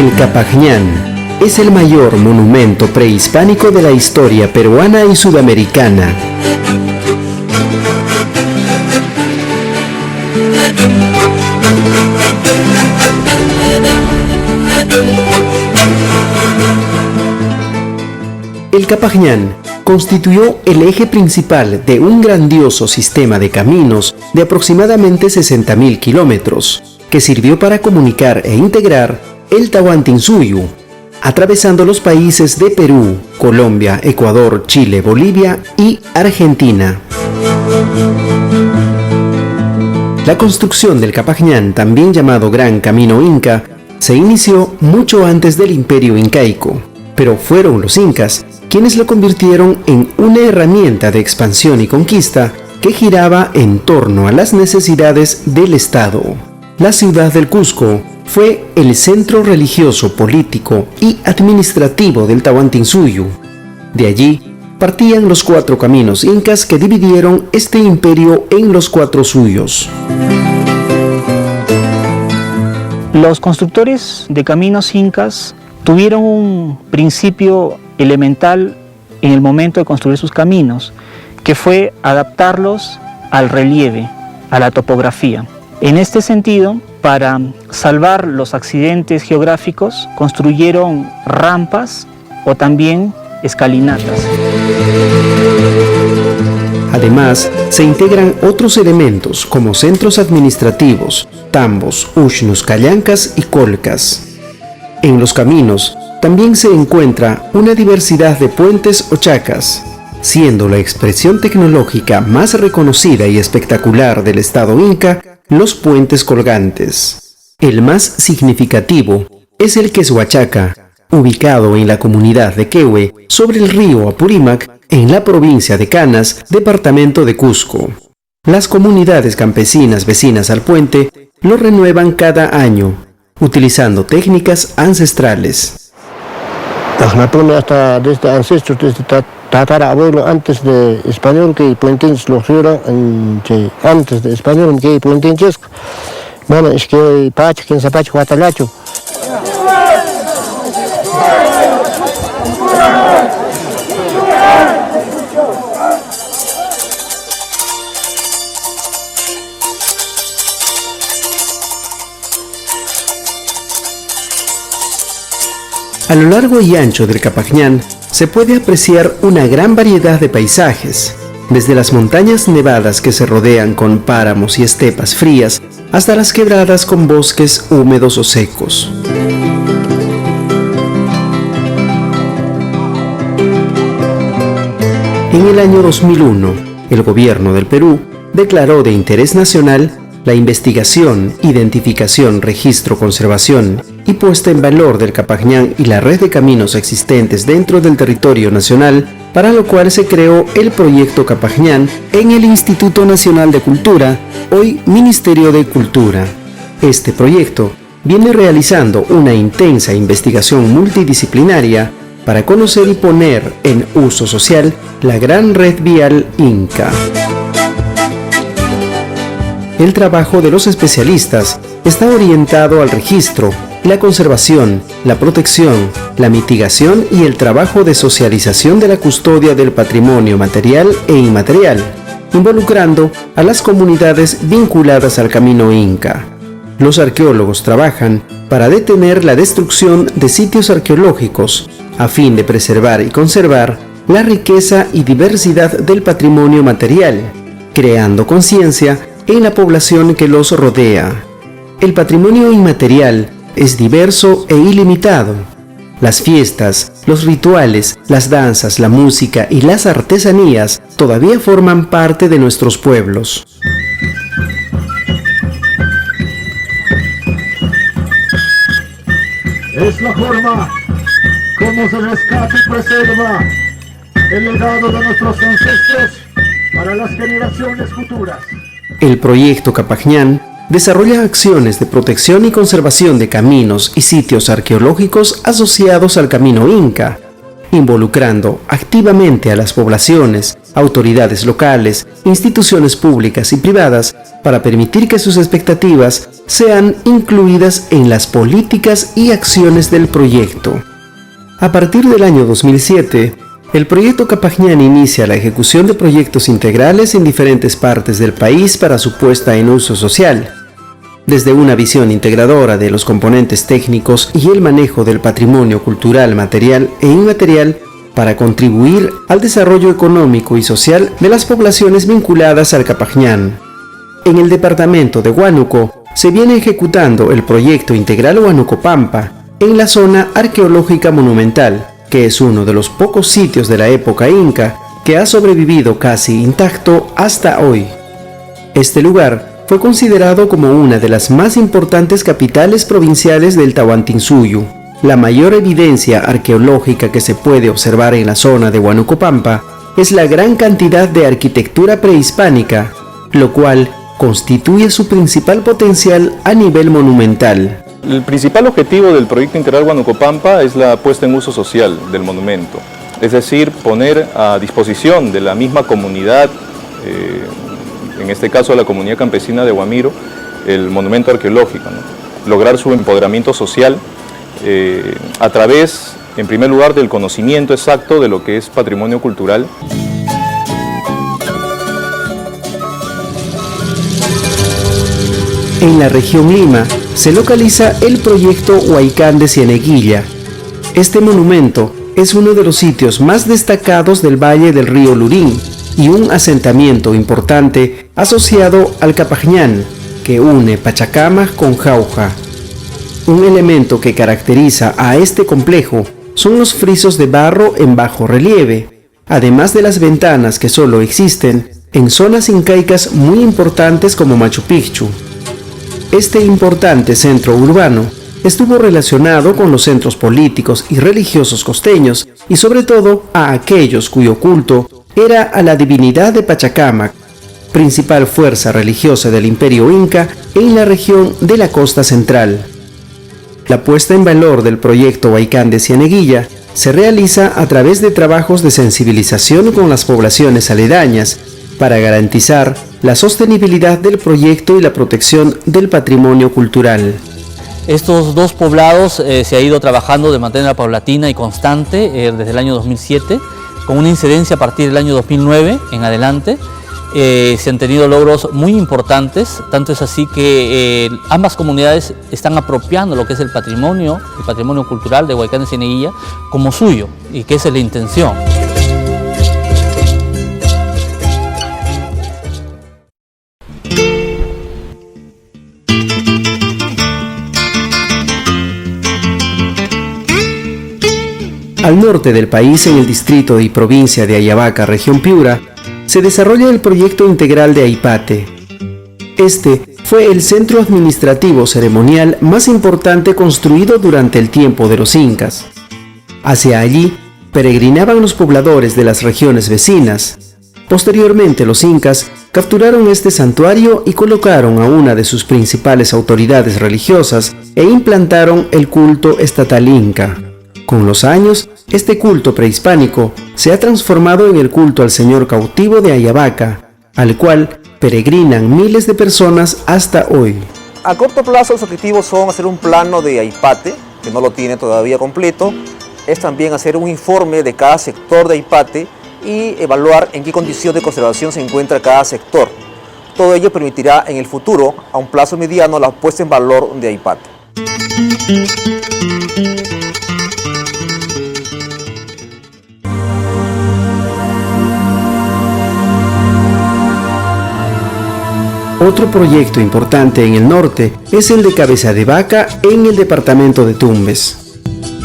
El Capajñán es el mayor monumento prehispánico de la historia peruana y sudamericana. El Capajñán constituyó el eje principal de un grandioso sistema de caminos de aproximadamente 60.000 kilómetros, que sirvió para comunicar e integrar el Tahuantinsuyo, atravesando los países de Perú, Colombia, Ecuador, Chile, Bolivia y Argentina. La construcción del Capajñán, también llamado Gran Camino Inca, se inició mucho antes del Imperio Incaico, pero fueron los incas quienes lo convirtieron en una herramienta de expansión y conquista que giraba en torno a las necesidades del Estado. La ciudad del Cusco fue el centro religioso, político y administrativo del Tahuantinsuyo. De allí partían los 4 caminos incas que dividieron este imperio en los 4 suyos. Los constructores de caminos incas tuvieron un principio elemental en el momento de construir sus caminos, que fue adaptarlos al relieve, a la topografía. En este sentido, para salvar los accidentes geográficos, construyeron rampas o también escalinatas. Además, se integran otros elementos como centros administrativos, tambos, ushnus, callancas y colcas. En los caminos también se encuentra una diversidad de puentes o chacas, siendo la expresión tecnológica más reconocida y espectacular del estado inca los puentes colgantes. El más significativo es el Queshuachaca, ubicado en la comunidad de Quehue, sobre el río Apurímac, en la provincia de Canas, departamento de Cusco. Las comunidades campesinas vecinas al puente lo renuevan cada año, utilizando técnicas ancestrales. Hasta desde ancestros, desde tatarabuelo, antes de español, que puentes los era antes de español, que puentes, bueno, es que pacho, quien se pacho, guatalacho. A lo largo y ancho del Capajñán se puede apreciar una gran variedad de paisajes, desde las montañas nevadas que se rodean con páramos y estepas frías, hasta las quebradas con bosques húmedos o secos. En el año 2001, el gobierno del Perú declaró de interés nacional la investigación, identificación, registro, conservación y puesta en valor del Capajñán y la red de caminos existentes dentro del territorio nacional, para lo cual se creó el proyecto Capajñán en el Instituto Nacional de Cultura, hoy Ministerio de Cultura. Este proyecto viene realizando una intensa investigación multidisciplinaria para conocer y poner en uso social la gran red vial Inca. El trabajo de los especialistas está orientado al registro, la conservación, la protección, la mitigación y el trabajo de socialización de la custodia del patrimonio material e inmaterial, involucrando a las comunidades vinculadas al camino Inca. Los arqueólogos trabajan para detener la destrucción de sitios arqueológicos, a fin de preservar y conservar la riqueza y diversidad del patrimonio material, creando conciencia en la población que los rodea. El patrimonio inmaterial es diverso e ilimitado. Las fiestas, los rituales, las danzas, la música y las artesanías todavía forman parte de nuestros pueblos. Es la forma como se rescata y preserva el legado de nuestros ancestros para las generaciones futuras. El proyecto Capajñán desarrolla acciones de protección y conservación de caminos y sitios arqueológicos asociados al camino Inca, involucrando activamente a las poblaciones, autoridades locales, instituciones públicas y privadas para permitir que sus expectativas sean incluidas en las políticas y acciones del proyecto. A partir del año 2007, el proyecto Capajñán inicia la ejecución de proyectos integrales en diferentes partes del país para su puesta en uso social, desde una visión integradora de los componentes técnicos y el manejo del patrimonio cultural, material e inmaterial para contribuir al desarrollo económico y social de las poblaciones vinculadas al Capajñán. En el departamento de Huánuco se viene ejecutando el proyecto integral Huánuco Pampa en la zona arqueológica monumental, que es uno de los pocos sitios de la época inca que ha sobrevivido casi intacto hasta hoy. Este lugar fue considerado como una de las más importantes capitales provinciales del Tahuantinsuyo. La mayor evidencia arqueológica que se puede observar en la zona de Huánuco Pampa es la gran cantidad de arquitectura prehispánica, lo cual constituye su principal potencial a nivel monumental. El principal objetivo del proyecto integral Huánuco Pampa es la puesta en uso social del monumento, es decir, poner a disposición de la misma comunidad, en este caso la comunidad campesina de Huamiro, el monumento arqueológico, ¿no? Lograr su empoderamiento social a través, en primer lugar, del conocimiento exacto de lo que es patrimonio cultural. En la región Lima se localiza el proyecto Huaycán de Cieneguilla. Este monumento es uno de los sitios más destacados del valle del río Lurín y un asentamiento importante asociado al Capajñán, que une Pachacamac con Jauja. Un elemento que caracteriza a este complejo son los frisos de barro en bajo relieve, además de las ventanas que solo existen en zonas incaicas muy importantes como Machu Picchu. Este importante centro urbano estuvo relacionado con los centros políticos y religiosos costeños y sobre todo a aquellos cuyo culto era a la divinidad de Pachacamac, principal fuerza religiosa del Imperio Inca en la región de la costa central. La puesta en valor del proyecto Huaycán de Cieneguilla se realiza a través de trabajos de sensibilización con las poblaciones aledañas para garantizar la sostenibilidad del proyecto y la protección del patrimonio cultural. Estos dos poblados se ha ido trabajando de manera paulatina y constante desde el año 2007, con una incidencia a partir del año 2009 en adelante. Se han tenido logros muy importantes, tanto es así que ambas comunidades están apropiando lo que es el patrimonio cultural de Huaycán de Cieneguilla como suyo, y que esa es la intención. Al norte del país, en el distrito y provincia de Ayabaca, región Piura, se desarrolla el proyecto integral de Aipate. Este fue el centro administrativo ceremonial más importante construido durante el tiempo de los incas. Hacia allí peregrinaban los pobladores de las regiones vecinas. Posteriormente los incas capturaron este santuario y colocaron a una de sus principales autoridades religiosas e implantaron el culto estatal inca. Con los años, este culto prehispánico se ha transformado en el culto al señor cautivo de Ayabaca, al cual peregrinan miles de personas hasta hoy. A corto plazo los objetivos son hacer un plano de Aipate, que no lo tiene todavía completo, es también hacer un informe de cada sector de Aipate y evaluar en qué condición de conservación se encuentra cada sector. Todo ello permitirá en el futuro, a un plazo mediano, la puesta en valor de Aipate. Otro proyecto importante en el norte es el de Cabeza de Vaca en el departamento de Tumbes.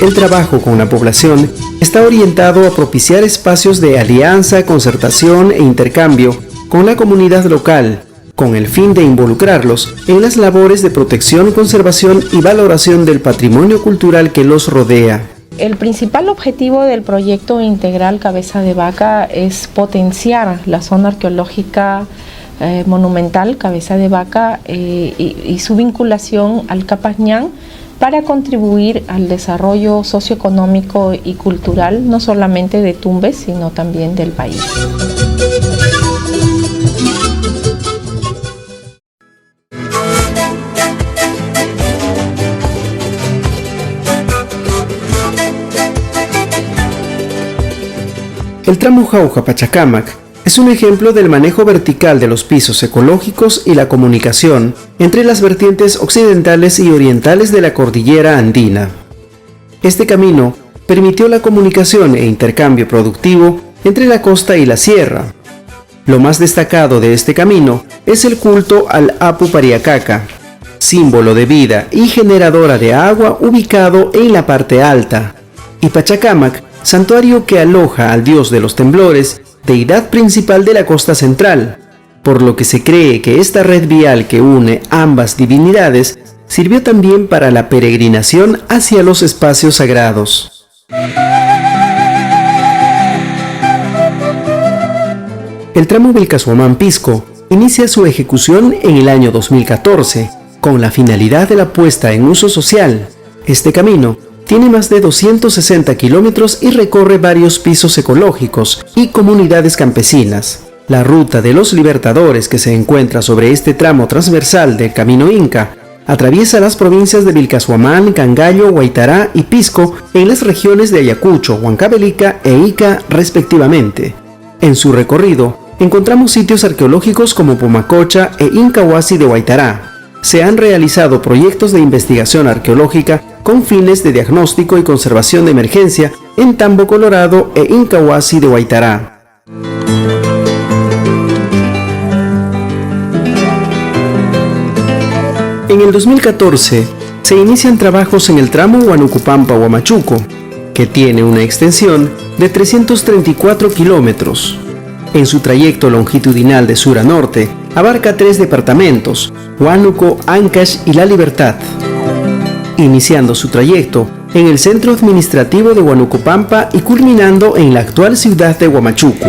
El trabajo con la población está orientado a propiciar espacios de alianza, concertación e intercambio con la comunidad local, con el fin de involucrarlos en las labores de protección, conservación y valoración del patrimonio cultural que los rodea. El principal objetivo del proyecto integral Cabeza de Vaca es potenciar la zona arqueológica monumental Cabeza de Vaca y su vinculación al Capajñán para contribuir al desarrollo socioeconómico y cultural, no solamente de Tumbes, sino también del país. El tramo Jauja-Pachacámac es un ejemplo del manejo vertical de los pisos ecológicos y la comunicación entre las vertientes occidentales y orientales de la cordillera andina. Este camino permitió la comunicación e intercambio productivo entre la costa y la sierra. Lo más destacado de este camino es el culto al Apu Pariacaca, símbolo de vida y generadora de agua ubicado en la parte alta, y Pachacámac, santuario que aloja al dios de los temblores, deidad principal de la costa central, por lo que se cree que esta red vial que une ambas divinidades sirvió también para la peregrinación hacia los espacios sagrados. El tramo Vilcashuamán-Pisco inicia su ejecución en el año 2014, con la finalidad de la puesta en uso social. Este camino tiene más de 260 kilómetros y recorre varios pisos ecológicos y comunidades campesinas. La ruta de los Libertadores, que se encuentra sobre este tramo transversal del Camino Inca, atraviesa las provincias de Vilcashuamán, Cangallo, Huaytará y Pisco en las regiones de Ayacucho, Huancavelica e Ica respectivamente. En su recorrido encontramos sitios arqueológicos como Pumacocha e Incahuasi de Huaytará. Se han realizado proyectos de investigación arqueológica con fines de diagnóstico y conservación de emergencia en Tambo Colorado e Incahuasi de Huaytará. En el 2014 se inician trabajos en el tramo Huanucupampa-Huamachuco, que tiene una extensión de 334 kilómetros. En su trayecto longitudinal de sur a norte, abarca 3 departamentos, Huánuco, Ancash y La Libertad, iniciando su trayecto en el centro administrativo de Huanucupampa y culminando en la actual ciudad de Huamachuco.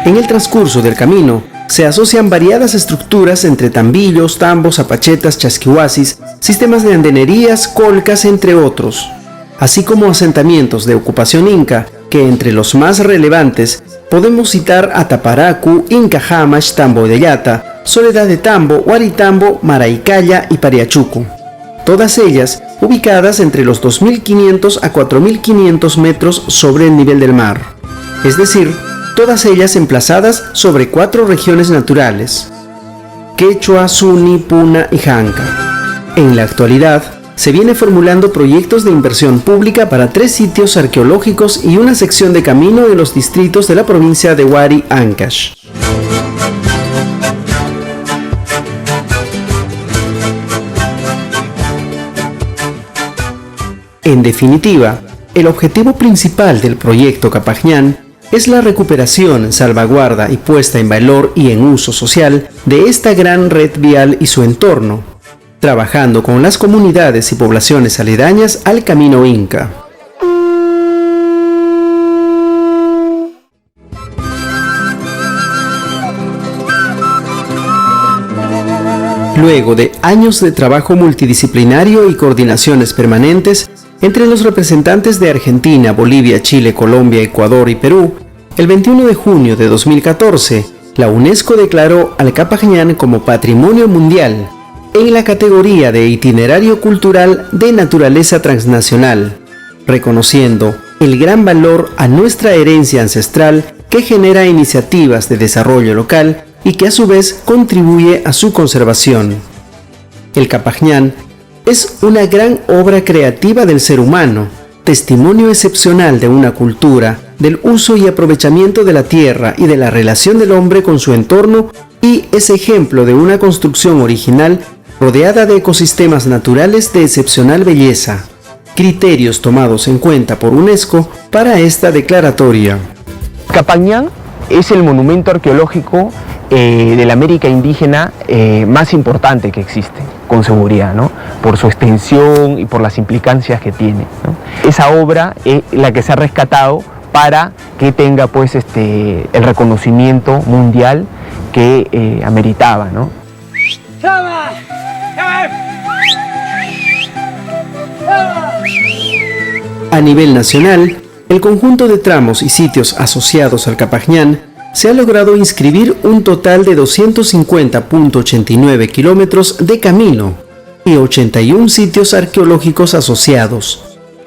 En el transcurso del camino, se asocian variadas estructuras entre tambillos, tambos, apachetas, chasquihuasis, sistemas de andenerías, colcas, entre otros, así como asentamientos de ocupación inca, que entre los más relevantes podemos citar a Taparacu, Inca Hamash, Tambo de Yata, Soledad de Tambo, Huaritambo, Maraicaya y Pariachuco. Todas ellas ubicadas entre los 2.500 a 4.500 metros sobre el nivel del mar, es decir, todas ellas emplazadas sobre 4 regiones naturales: Quechua, Suni, Puna y Janca. En la actualidad, se viene formulando proyectos de inversión pública para 3 sitios arqueológicos y una sección de camino en los distritos de la provincia de Huari, Ancash. En definitiva, el objetivo principal del proyecto Capajñán es la recuperación, salvaguarda y puesta en valor y en uso social de esta gran red vial y su entorno, trabajando con las comunidades y poblaciones aledañas al Camino Inca. Luego de años de trabajo multidisciplinario y coordinaciones permanentes entre los representantes de Argentina, Bolivia, Chile, Colombia, Ecuador y Perú, el 21 de junio de 2014, la UNESCO declaró al Capajñán como Patrimonio Mundial en la categoría de Itinerario Cultural de Naturaleza Transnacional, reconociendo el gran valor a nuestra herencia ancestral que genera iniciativas de desarrollo local y que a su vez contribuye a su conservación. El Capajñán es una gran obra creativa del ser humano, testimonio excepcional de una cultura, del uso y aprovechamiento de la tierra y de la relación del hombre con su entorno, y es ejemplo de una construcción original rodeada de ecosistemas naturales de excepcional belleza, criterios tomados en cuenta por UNESCO para esta declaratoria. Capajñán es el monumento arqueológico de la América indígena más importante que existe, con seguridad, ¿no? Por su extensión y por las implicancias que tiene, ¿no? Esa obra es la que se ha rescatado para que tenga pues, el reconocimiento mundial que ameritaba, ¿no? A nivel nacional, el conjunto de tramos y sitios asociados al Capañán se ha logrado inscribir un total de 250.89 kilómetros de camino y 81 sitios arqueológicos asociados.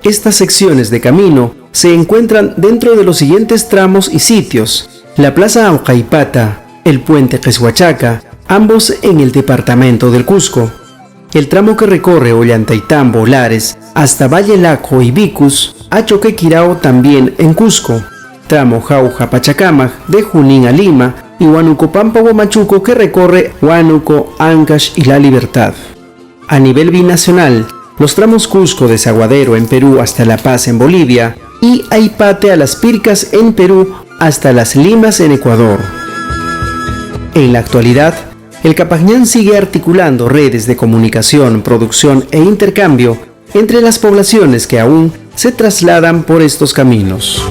Estas secciones de camino se encuentran dentro de los siguientes tramos y sitios: la Plaza Aucaipata, el Puente Queshuachaca, ambos en el departamento del Cusco; el tramo que recorre Ollantaytambo, Lares, hasta Valle Laco y Vicus, a Choquequirao también en Cusco; tramo Jauja Pachacamac, de Junín a Lima, y Huánuco-Pampa Huamachuco, que recorre Huánuco, Ancash y La Libertad. A nivel binacional, los tramos Cusco-Desaguadero en Perú hasta La Paz en Bolivia y Aipate a Las Pircas en Perú hasta Las Limas en Ecuador. En la actualidad, el Capañán sigue articulando redes de comunicación, producción e intercambio entre las poblaciones que aún se trasladan por estos caminos.